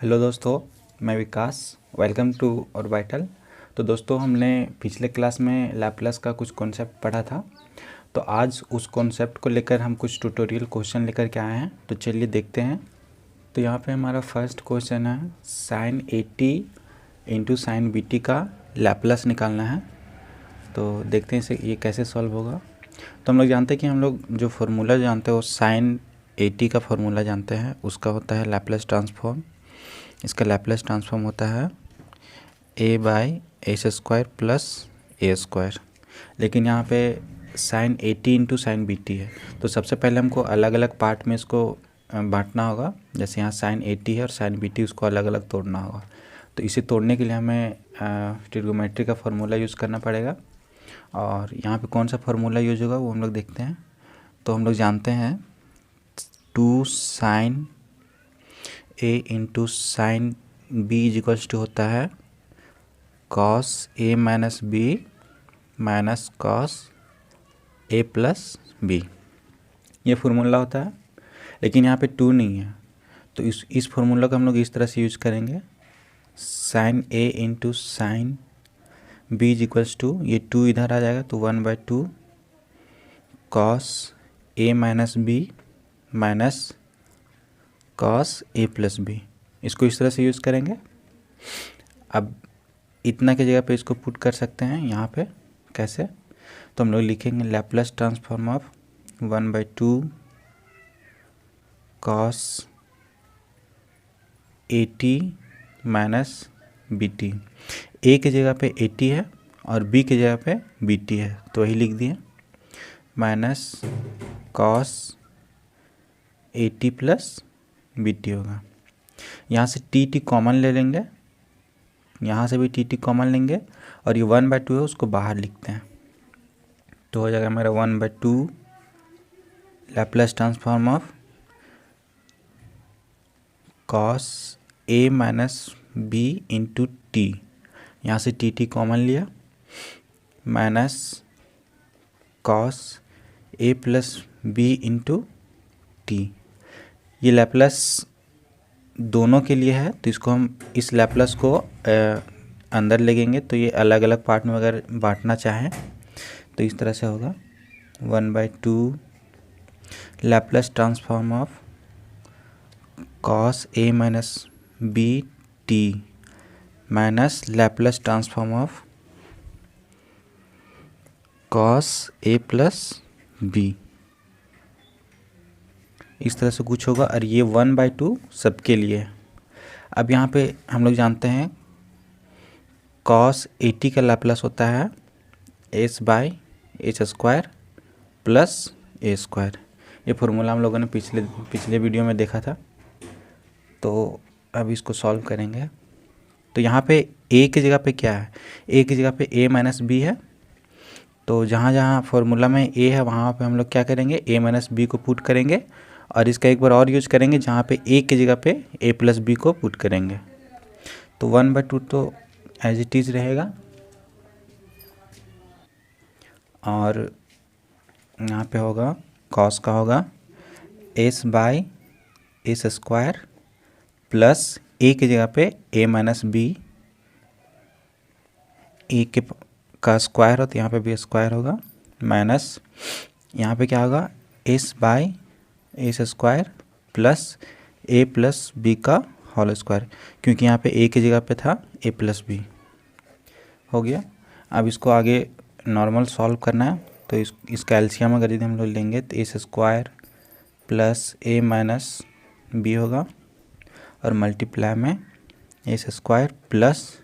Hello दोस्तों, मैं विकास। Welcome to orbital. तो दोस्तों, हमने पिछले क्लास में लैपलास का कुछ कॉन्सेप्ट पढ़ा था। तो आज उस कॉन्सेप्ट को लेकर हम कुछ ट्यूटोरियल क्वेश्चन लेकर के आए हैं। तो चलिए देखते हैं। तो यहाँ पे हमारा फर्स्ट क्वेश्चन है, साइन 80 इंटू साइन BT का लैपलास निकालना है। तो देखते हैं इसे ये कैसे सॉल्व होगा। तो हम लोग जानते हैं कि हम लोग जो फार्मूला जानते हैं वो साइन 80 का फार्मूला जानते हैं, उसका होता है लैपलास ट्रांसफॉर्म। इसका लैपलास ट्रांसफॉर्म होता है a/s² प्लस a²। लेकिन यहाँ पे साइन 80 इंटू साइन BT है, तो सबसे पहले हमको अलग अलग पार्ट में इसको बांटना होगा। जैसे यहाँ साइन 80 है और साइन BT, उसको अलग अलग तोड़ना होगा। तो इसे तोड़ने के लिए हमें ट्रिग्नोमेट्री का फार्मूला यूज़ करना पड़ेगा। और यहाँ पे कौन सा फार्मूला यूज होगा वो हम लोग देखते हैं। तो हम लोग जानते हैं 2 sine a into sine b equals to होता है cos a minus B minus cos a plus B. ये फार्मूला होता है, लेकिन यहाँ पे 2 नहीं है। तो इस फार्मूला को हम लोग इस तरह से यूज करेंगे, sine a into sine b equals to, ये 2 इधर आ जाएगा तो 1/2 cos a minus B minus cos a plus B. इसको इस तरह से यूज़ करेंगे। अब इतना की जगह पे इसको पुट कर सकते हैं यहाँ पे। कैसे? तो हम लोग लिखेंगे Laplace transform of 1/2 cos 80 minus BT। a की जगह पे 80 है और b की जगह पे BT है, तो वही लिख दिए, माइनस cos 80 प्लस BT होगा। यहाँ से टी कॉमन ले लेंगे, यहाँ से भी टी कॉमन लेंगे और ये 1/2 है, उसको बाहर लिखते हैं। तो हो जाएगा मेरा 1/2 Laplace transform of cos a minus B into T. यहाँ से टी कॉमन लिया, minus cos a plus B into T. ये लैपलास दोनों के लिए है, तो इसको हम इस लैपलास को अंदर लेंगे। तो ये अलग अलग पार्ट में अगर बांटना चाहें तो इस तरह से होगा 1/2 Laplace transform of cos a minus B T minus Laplace transform of cos a plus B. इस तरह से कुछ होगा और ये 1/2 सबके लिए है। अब यहाँ पे हम लोग जानते हैं cos 80 का लैपलास होता है s/h² प्लस a²। ये फार्मूला हम लोगों ने पिछले वीडियो में देखा था। तो अब इसको सॉल्व करेंगे। तो यहाँ पे a की जगह पे क्या है? a की जगह पे a माइनस बी है। तो जहाँ जहाँ फार्मूला में a है वहाँ पे हम लोग क्या करेंगे, a माइनस बी को पुट करेंगे और इसका एक बार और यूज करेंगे जहाँ पे a की जगह पे a प्लस बी को पुट करेंगे। तो 1/2 तो एज इट इज़ रहेगा और यहाँ पे होगा cos का होगा s/s² प्लस a की जगह पे a माइनस बी, a का स्क्वायर हो तो यहाँ पे भी स्क्वायर होगा, माइनस यहाँ पे क्या होगा s/s² plus a plus B का होल स्क्वायर, क्योंकि यहाँ पे a की जगह पे था a प्लस बी। हो गया। अब इसको आगे नॉर्मल सॉल्व करना है। तो इसका एलसीएम अगर यदि हम लोग लेंगे तो s² plus a minus B होगा और मल्टीप्लाई में s² plus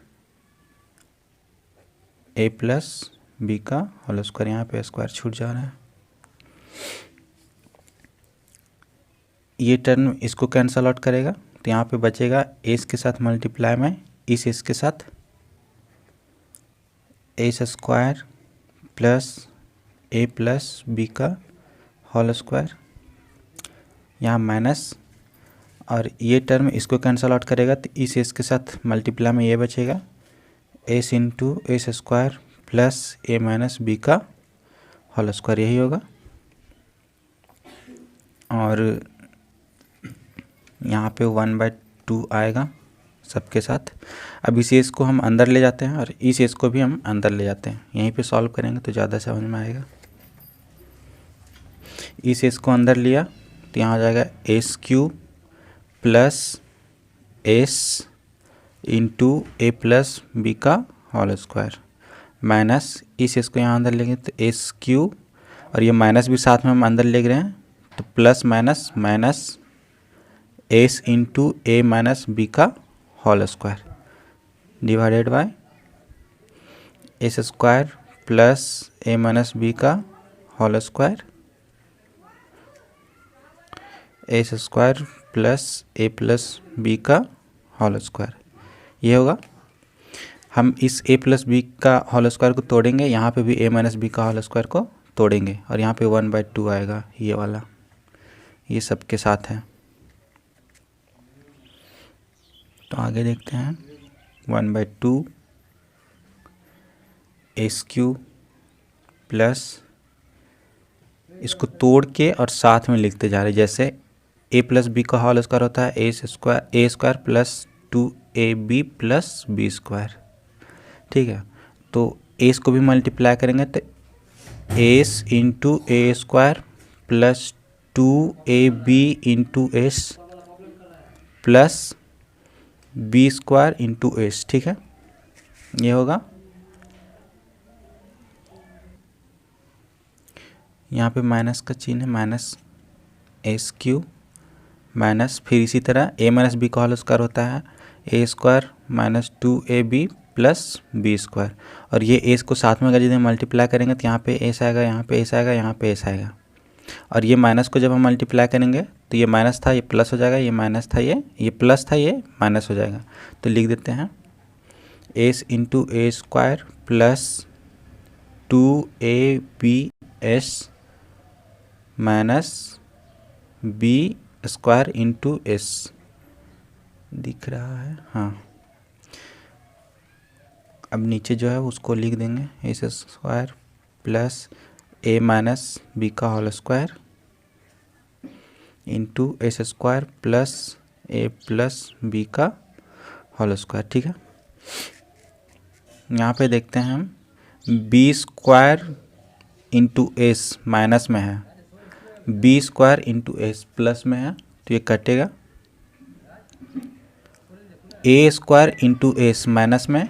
a plus B का होल स्क्वायर। यहाँ पे स्क्वायर छूट जा रहा है, ये टर्म इसको कैंसल आउट करेगा। तो यहाँ पे बचेगा एस के साथ मल्टीप्लाई में इस एस के साथ s² plus a plus B का होल स्क्वायर, यहाँ माइनस, और ये टर्म इसको कैंसल आउट करेगा तो इस एस के साथ मल्टीप्लाई में ये बचेगा s into s² plus a minus B का होल स्क्वायर, यही होगा। और यहाँ पे 1/2 आएगा सबके साथ। अब इस एस को हम अंदर ले जाते हैं और इस एस को भी हम अंदर ले जाते हैं। यहीं पे सॉल्व करेंगे तो ज़्यादा समझ में आएगा। इस एस को अंदर लिया तो यहाँ हो जाएगा S cube plus S into A plus B का होल स्क्वायर माइनस इस एस को यहाँ अंदर लेंगे तो एस क्यूब और ये माइनस भी साथ में हम अंदर ले रहे हैं तो plus minus minus S into A minus B का whole square divided by S square plus A minus B का whole square S square plus A plus B का होल स्क्वायर। ये होगा। हम इस ए प्लस बी का whole square को तोड़ेंगे, यहाँ पे भी ए माइनस बी का होल स्क्वायर को तोड़ेंगे और यहाँ पे 1/2 आएगा ये वाला। ये सबके साथ है तो आगे देखते हैं। 1/2 एस क्यूब प्लस इसको तोड़ के और साथ में लिखते जा रहे, जैसे ए प्लस बी का होल स्क्वायर होता है A square plus 2ab plus B square. ठीक है, तो एस को भी मल्टीप्लाई करेंगे तो S into A square plus 2ab into S plus B square into S. ठीक है, ये होगा। यहाँ पे माइनस का चिन्ह है, माइनस एस क्यू माइनस फिर इसी तरह ए माइनस बी का होल स्क्वायर होता है A square minus 2ab plus B square और ये एस को साथ में अगर यदि मल्टीप्लाई करेंगे तो यहाँ पे एस आएगा, यहाँ पे एस आएगा, यहाँ पे एस आएगा और ये माइनस को जब हम मल्टीप्लाई करेंगे तो ये माइनस था ये प्लस हो जाएगा, ये माइनस था ये प्लस था ये माइनस हो जाएगा। तो लिख देते हैं S into A square plus 2abs minus B square into S. दिख रहा है? हाँ, अब नीचे जो है उसको लिख देंगे S square plus A minus B का whole square into S square plus A plus B का होल स्क्वायर। ठीक है, यहाँ पे देखते हैं हम B square into S minus में है, B square into S plus में है तो ये कटेगा। A square into S minus में,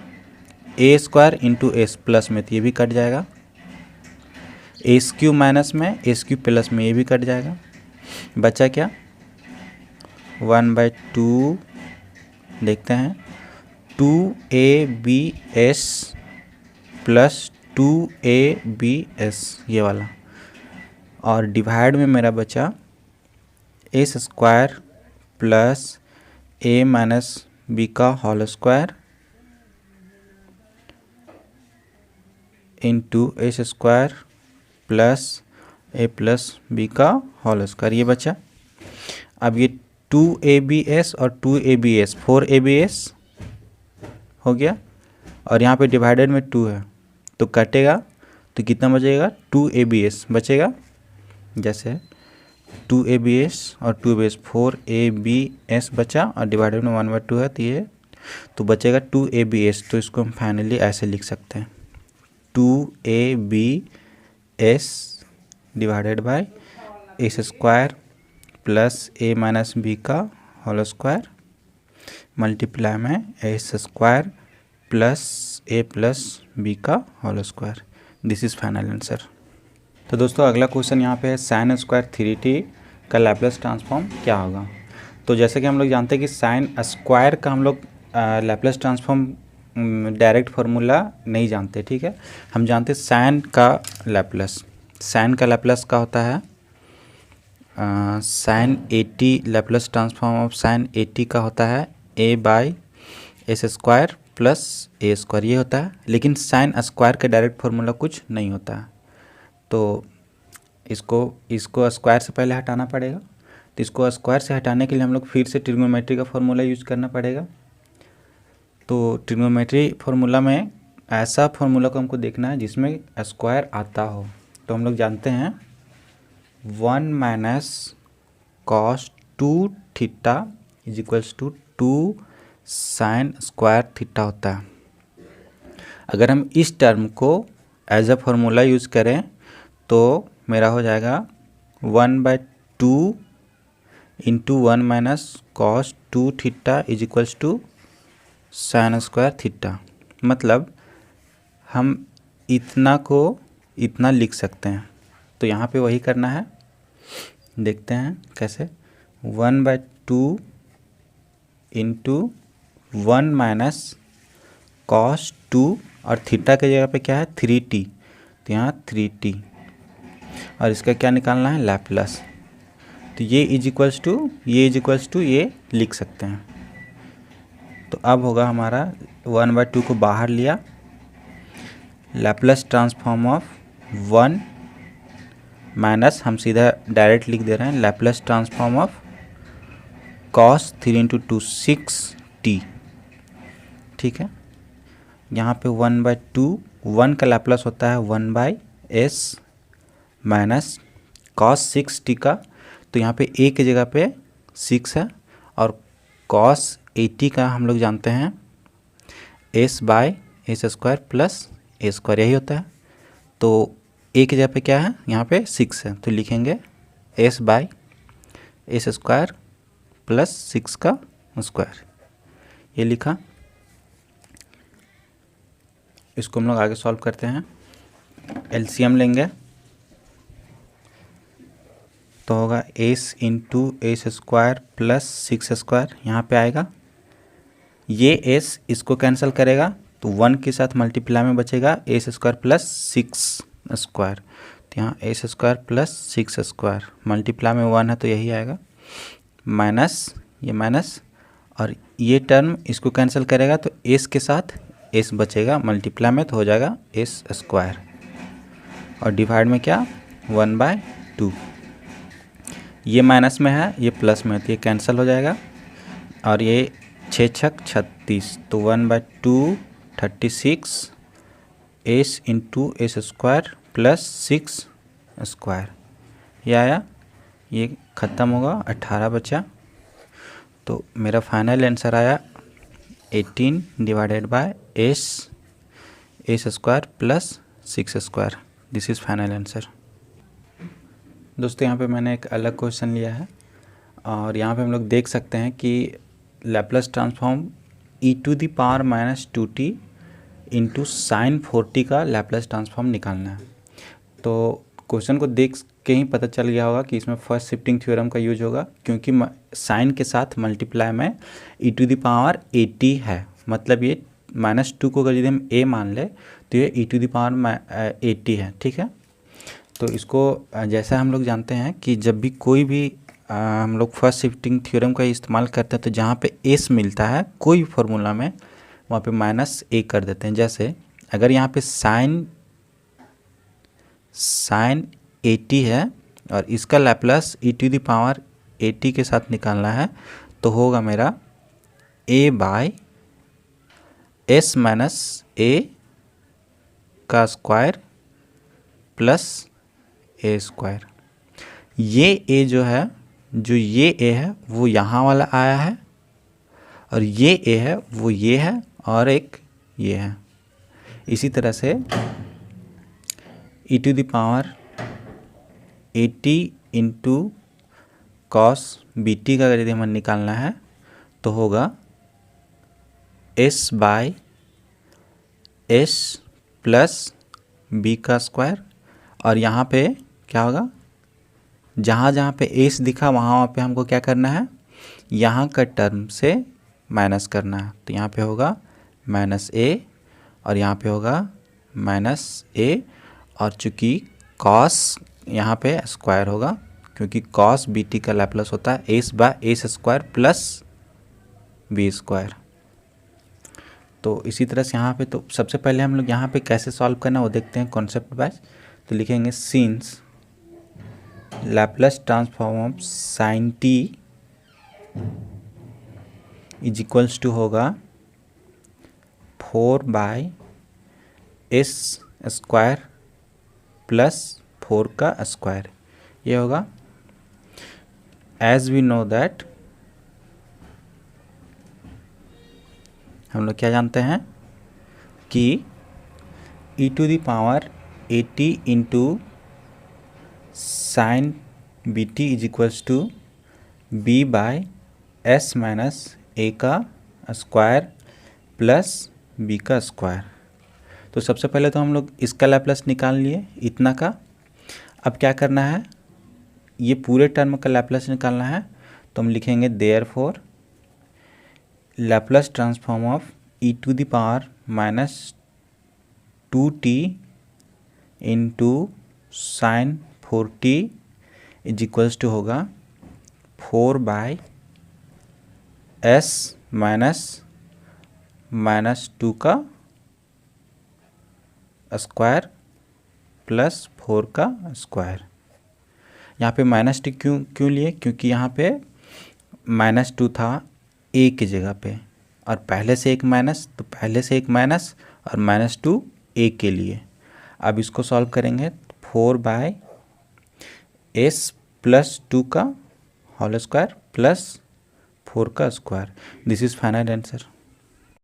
A square into S plus में तो ये भी कट जाएगा। एस क्यू माइनस में, एस क्यू प्लस में ये भी कट जाएगा। बचा क्या? 1/2 देखते हैं 2abs प्लस 2abs ये वाला और डिवाइड में मेरा बचा S square plus A minus B का whole square into S square plus A plus B का होल स्क्वायर ये बचा। अब ये 2abs और 2abs 4abs हो गया और यहाँ पे डिवाइडेड में 2 है तो कटेगा तो कितना बचेगा? 2abs बचेगा। जैसे 2abs और 2abs 4abs बचा और डिवाइडेड में 1/2 है तो ये तो बचेगा 2abs। तो इसको हम फाइनली ऐसे लिख सकते हैं 2abs divided by S square plus A minus B का होल स्क्वायर मल्टीप्लाई में S square plus A plus B का whole square. This is final answer. तो दोस्तों अगला क्वेश्चन यहाँ पे है साइन स्क्वायर 3t का लैप्लास ट्रांसफॉर्म क्या होगा। तो जैसे कि हम लोग जानते हैं कि साइन स्क्वायर का हम लोग लैप्लास ट्रांसफॉर्म डायरेक्ट फार्मूला नहीं जानते। ठीक है, हम जानते हैं साइन का लैप्लास। साइन का लैप्लास का होता है sine 80 Laplace transform of sine 80 का होता है a by S square plus A square ये होता है। लेकिन साइन स्क्वायर का डायरेक्ट फार्मूला कुछ नहीं होता है तो इसको स्क्वायर से पहले हटाना पड़ेगा। तो इसको स्क्वायर से हटाने के लिए हम लोग फिर से ट्रिग्नोमेट्री का फार्मूला यूज करना पड़ेगा। तो ट्रिग्नोमेट्री फार्मूला में ऐसा फार्मूला को हमको देखना है जिसमें स्क्वायर आता हो। तो हम लोग जानते हैं 1 minus cos 2 theta is equals to 2 sine square theta होता है। अगर हम इस टर्म को एज अ फॉर्मूला यूज़ करें तो मेरा हो जाएगा 1/2 into 1 minus cos 2 theta is equals to sine square theta. मतलब हम इतना को इतना लिख सकते हैं। तो यहाँ पे वही करना है, देखते हैं कैसे। 1/2 इंटू 1 माइनस कॉस 2 और थीटा के जगह पे क्या है 3t, तो यहाँ 3t और इसका क्या निकालना है लैप्लास। तो ये इज इक्वल्स टू ये लिख सकते हैं। तो अब होगा हमारा 1/2 को बाहर लिया, लैप्लास ट्रांसफॉर्म ऑफ 1 माइनस हम सीधा डायरेक्ट लिख दे रहे हैं Laplace transform of cos 3 into 2 6t। ठीक है, यहाँ पे 1/2 1 का लैप्लास होता है 1/s माइनस कॉस 6t का, तो यहाँ पे a की जगह पे 6 है और कॉस 80 का हम लोग जानते हैं s/s square plus a square, यही होता है। तो a की जगह पे क्या है यहाँ पे 6 है, तो लिखेंगे s/s स्क्वायर प्लस 6 का स्क्वायर, ये लिखा। इसको हम लोग आगे सॉल्व करते हैं, एलसीएम लेंगे तो होगा s into S square plus 6 square, यहाँ पे आएगा ये s इसको कैंसिल करेगा तो 1 के साथ मल्टीप्लाई में बचेगा एस स्क्वायर प्लस 6 स्क्वायर, तो यहाँ S square plus 6 square multiply में 1 है तो यही आएगा, माइनस ये माइनस और ये टर्म इसको कैंसिल करेगा तो s के साथ s बचेगा मल्टीप्लाई में तो हो जाएगा एस स्क्वायर और डिवाइड में क्या 1/2, ये माइनस में है ये प्लस में है तो ये कैंसिल हो जाएगा और ये 6 छक 36, तो 1/2 36 s into S square plus 6 square, ये आया, ये ख़त्म होगा 18 बचा। तो मेरा फाइनल आंसर आया 18 divided by S square plus 6 square, this is final answer. दोस्तों यहाँ पे मैंने एक अलग क्वेश्चन लिया है और यहाँ पे हम लोग देख सकते हैं कि Laplace transform e⁻⁻2t into sine 4t का लैप्लास ट्रांसफॉर्म निकालना है। तो क्वेश्चन को देख के ही पता चल गया होगा कि इसमें फर्स्ट शिफ्टिंग थ्योरम का यूज होगा, क्योंकि साइन के साथ मल्टीप्लाई में e⁻at है, मतलब ये -2 को अगर यदि हम a मान ले तो ये e⁻at है। ठीक है, तो इसको जैसा हम लोग जानते हैं कि जब भी कोई भी हम लोग फर्स्ट शिफ्टिंग थ्योरम का इस्तेमाल करते हैं तो जहाँ पे s मिलता है कोई भी फार्मूला में वहाँ पे -a कर देते हैं। जैसे अगर यहाँ पे साइन 80 है और इसका लैप्लास e⁻at के साथ निकालना है तो होगा मेरा a/s माइनस a का स्क्वायर प्लस a स्क्वायर। ये a जो है, जो ये a है वो यहाँ वाला आया है और ये a है वो ये है और एक ये है। इसी तरह से e⁻at इंटू कॉस bt का अगर यदि हमें निकालना है तो होगा s/s प्लस b का स्क्वायर और यहाँ पे क्या होगा, जहाँ जहाँ पे s दिखा वहाँ पे हमको क्या करना है, यहाँ का टर्म से माइनस करना है। तो यहाँ पे होगा -a और यहाँ पे होगा -a और चूँकि cos यहाँ पे स्क्वायर होगा क्योंकि cos bt का लैप्लास होता है s/s square plus b square. तो इसी तरह से यहाँ पे तो सबसे पहले हम लोग यहाँ पे कैसे सॉल्व करना वो देखते हैं कॉन्सेप्ट वाइज। तो लिखेंगे since Laplace transform of sine t is equals to होगा 4/s स्क्वायर प्लस 4 का स्क्वायर, ये होगा। एज वी नो दैट हम लोग क्या जानते हैं कि e to the power 80 into sine B T is equals to B by S minus A का स्क्वायर प्लस बी का स्क्वायर। तो सबसे पहले तो हम लोग इसका लैप्लास निकाल लिए इतना का। अब क्या करना है, ये पूरे टर्म का लैप्लास निकालना है। तो हम लिखेंगे therefore Laplace transform of E to the power minus 2t into sine 4t is equals to होगा 4 बाय एस माइनस 2 का स्क्वायर प्लस 4 का स्क्वायर। यहाँ पे माइनस टी क्यों लिए, क्योंकि यहाँ पे -2 था ए की जगह पे और पहले से एक माइनस, तो पहले से एक माइनस और -2 ए के लिए। अब इसको सॉल्व करेंगे 4 बाय एस प्लस 2 का होल स्क्वायर प्लस 4 का square. This is final answer.